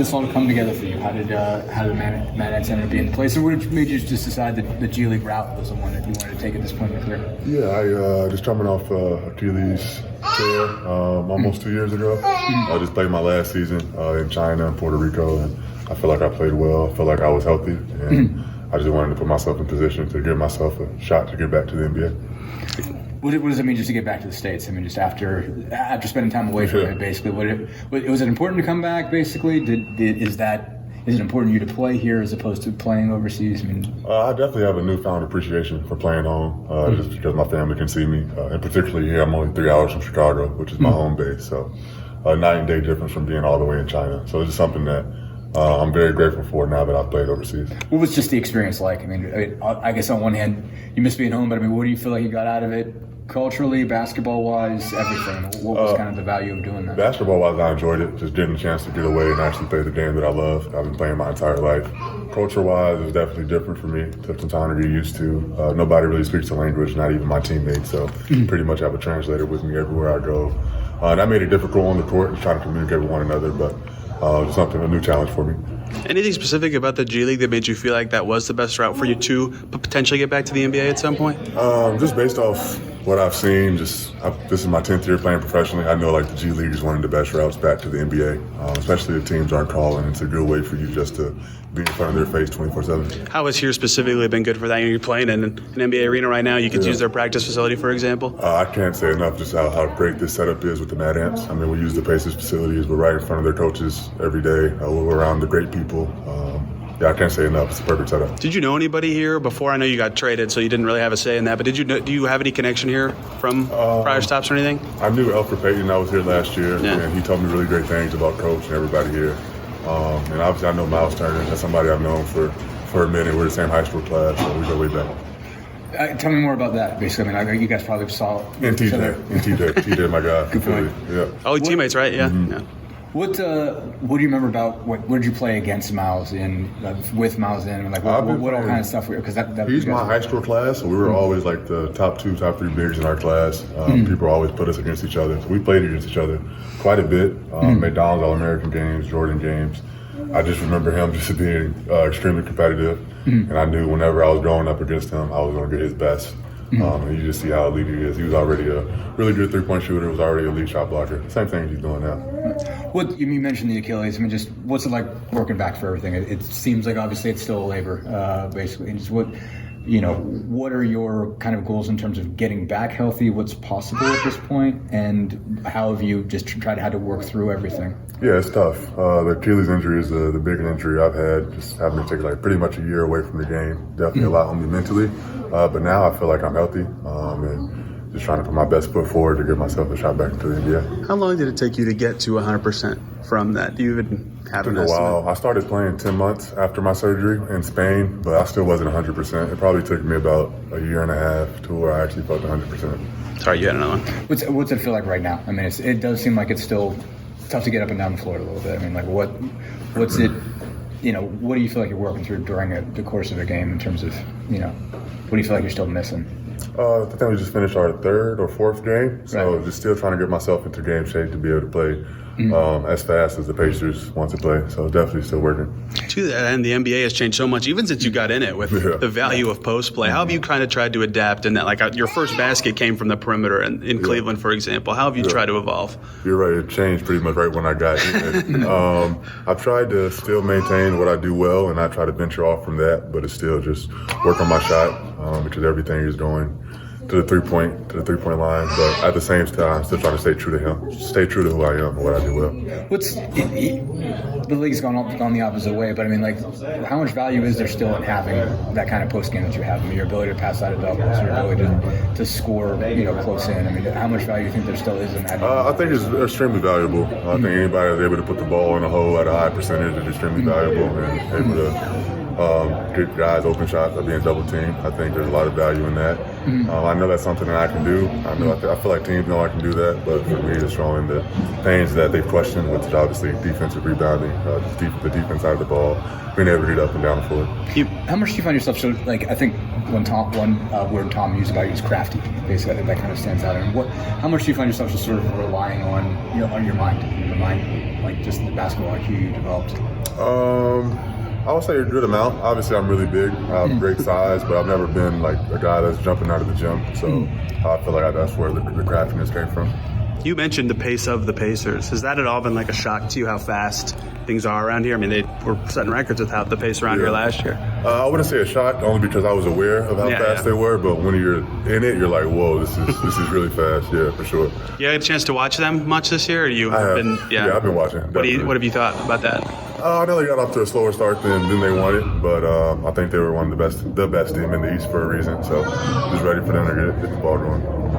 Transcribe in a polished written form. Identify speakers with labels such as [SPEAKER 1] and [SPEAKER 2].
[SPEAKER 1] This all come together for you? How did Mad Ants end up being the place? Or what made you just decide that the G League route was the one that you wanted to take at this point in your career?
[SPEAKER 2] Yeah, I just coming off Achilles tear almost 2 years ago. I just played my last season in China and Puerto Rico, and I feel like I played well. I felt like I was healthy, and I just wanted to put myself in position to give myself a shot to get back to the NBA.
[SPEAKER 1] What does it mean just to get back to the States? I mean, just after spending time away from it, basically. Was it important to come back, basically? Is it important to you to play here as opposed to playing overseas? I mean,
[SPEAKER 2] I definitely have a newfound appreciation for playing home, just because my family can see me. And particularly here, I'm only 3 hours from Chicago, which is my home base. So night and day difference from being all the way in China. So it's just something that I'm very grateful for now that I've played overseas.
[SPEAKER 1] What was just the experience like? I mean, I guess on one hand, you miss being home, but I mean, what do you feel like you got out of it? Culturally, basketball-wise, everything. What was kind of the value of doing that?
[SPEAKER 2] Basketball-wise, I enjoyed it. Just getting a chance to get away and actually play the game that I love. I've been playing my entire life. Culture-wise, it was definitely different for me. Took some time to get used to. Nobody really speaks the language, not even my teammates. So pretty much have a translator with me everywhere I go. That made it difficult on the court, trying to communicate with one another, but just a new challenge for me.
[SPEAKER 3] Anything specific about the G League that made you feel like that was the best route for you to potentially get back to the NBA at some point?
[SPEAKER 2] Just based off what I've seen, this is my 10th year playing professionally. I know like the G League is one of the best routes back to the NBA, especially if teams aren't calling. It's a good way for you just to be in front of their face 24/7.
[SPEAKER 3] How has here specifically been good for that? You're playing in an NBA arena right now. You could use their practice facility, for example.
[SPEAKER 2] I can't say enough just how great this setup is with the Mad Ants. I mean, we use the Pacers facilities. We're right in front of their coaches every day. We're around the great people. I can't say enough. It's a perfect setup.
[SPEAKER 3] Did you know anybody here before? I know you got traded, so you didn't really have a say in that. But do you have any connection here from prior stops or anything?
[SPEAKER 2] I knew Alfred Payton. I was here last year, and he told me really great things about Coach and everybody here. And obviously, I know Miles Turner. That's somebody I've known for a minute. We're the same high school class, so we go way back.
[SPEAKER 1] Tell me more about that, basically. I mean, you guys probably saw
[SPEAKER 2] and TJ, my guy.
[SPEAKER 1] Good point.
[SPEAKER 2] Yeah.
[SPEAKER 3] Oh, teammates, right? Yeah.
[SPEAKER 2] Mm-hmm.
[SPEAKER 3] Yeah.
[SPEAKER 1] What do you remember about what did you play against Miles in, with Miles in? Like what all kind of stuff? Because
[SPEAKER 2] he's my high school class, so we were always like the top 2, top 3 bigs in our class. People always put us against each other. So we played against each other quite a bit. McDonald's All-American games, Jordan games. I just remember him just being extremely competitive, and I knew whenever I was going up against him, I was going to get his best. And you just see how elite he is. He was already a really good three-point shooter. Was already a elite shot blocker. Same thing he's doing now.
[SPEAKER 1] What you mentioned the Achilles. I mean, just what's it like working back for everything? It seems like obviously it's still a labor, basically. And just what are your kind of goals in terms of getting back healthy? What's possible at this point, and how have you just had to work through everything?
[SPEAKER 2] Yeah, it's tough. The Achilles injury is the big injury I've had. Just having to take like pretty much a year away from the game. Definitely a lot on me mentally. But now I feel like I'm healthy, and just trying to put my best foot forward to give myself a shot back into the NBA.
[SPEAKER 3] How long did it take you to get to 100% from that? Do you even have an estimate?
[SPEAKER 2] It took a while. I started playing 10 months after my surgery in Spain, but I still wasn't 100%. It probably took me about a year and a half to where I actually felt 100%.
[SPEAKER 3] Sorry, you had another one.
[SPEAKER 1] What's it feel like right now? I mean, it does seem like it's still tough to get up and down the floor a little bit. I mean, like what's it? What do you feel like you're working through during the course of a game in terms of, what do you feel like you're still missing?
[SPEAKER 2] I think we just finished our 3rd or 4th game, so just still trying to get myself into game shape to be able to play as fast as the Pacers want to play. So definitely still working.
[SPEAKER 3] To that end, the NBA has changed so much, even since you got in it, with the value of post play. How have you kind of tried to adapt in that? Like your first basket came from the perimeter in Cleveland, for example. How have you tried to evolve?
[SPEAKER 2] You're right. It changed pretty much right when I got in. I've tried to still maintain what I do well, and I try to venture off from that, but it's still just work on my shot because everything is going to the three-point line, but at the same time, still trying to stay true to him, stay true to who I am and what I do well.
[SPEAKER 1] The league's gone the opposite way, but I mean, like, how much value is there still in having that kind of post game that you have? I mean, your ability to pass out of doubles, your ability to score, close in. I mean, how much value do you think there still is in that?
[SPEAKER 2] I think it's extremely valuable. I think anybody that's able to put the ball in a hole at a high percentage is extremely valuable, and able to get guys open shots by being double teamed. I think there's a lot of value in that. I know that's something that I can do. I feel like teams know I can do that, but for me, it's showing the things that they've questioned, which is obviously defensive rebounding, the defense side of the ball, being able to get up and down the floor.
[SPEAKER 1] How much do you find yourself I think one word Tom used about you is crafty. Basically, I think that kind of stands out. And how much do you find yourself just sort of relying on your mind, like just the basketball IQ you developed?
[SPEAKER 2] I would say a good amount. Obviously, I'm really big. I have great size, but I've never been like a guy that's jumping out of the gym. So I feel like that's where the craftiness came from.
[SPEAKER 3] You mentioned the pace of the Pacers. Has that at all been like a shock to you, how fast things are around here? I mean, they were setting records with how the pace around here last year.
[SPEAKER 2] I wouldn't say a shock, only because I was aware of how fast they were. But when you're in it, you're like, whoa, this is really fast. Yeah, for sure.
[SPEAKER 3] You had a chance to watch them much this year? Or
[SPEAKER 2] I've been watching.
[SPEAKER 3] What have you thought about that?
[SPEAKER 2] I know they got off to a slower start than they wanted, but I think they were one of the best team in the East for a reason. So just ready for them to get the ball going.